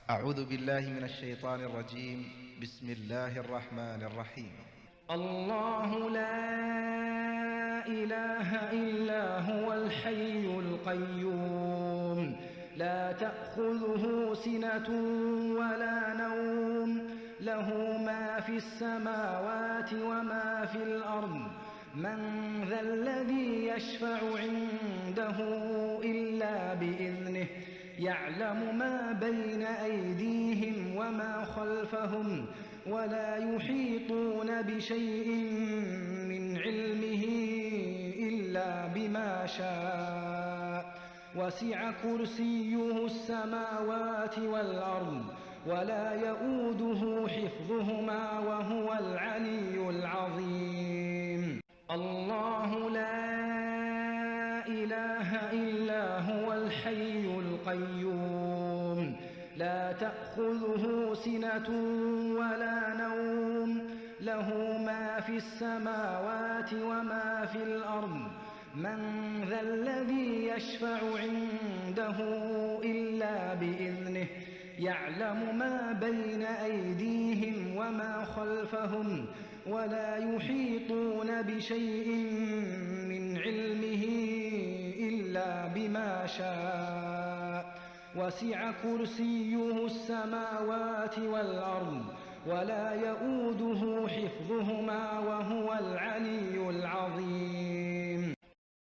أعوذ بالله من الشيطان الرجيم. بسم الله الرحمن الرحيم. الله لا إله إلا هو الحي القيوم لا تأخذه سنة ولا نوم له ما في السماوات وما في الأرض من ذا الذي يشفع عنده إلا بإذنه يعلم ما بين أيديهم وما خلفهم ولا يحيطون بشيء من علمه إلا بما شاء وسع كرسيه السماوات والأرض ولا يؤوده حفظهما وهو العلي العظيم. الله لا إله إلا هو الحي القيوم لا تأخذه سنة ولا نوم له ما في السماوات وما في الأرض من ذا الذي يشفع عنده إلا بإذنه يعلم ما بين أيديهم وما خلفهم ولا يحيطون بشيء من علمه إلا بما شاء وسع كرسيه السماوات والأرض ولا يؤوده حفظهما وهو العلي العظيم.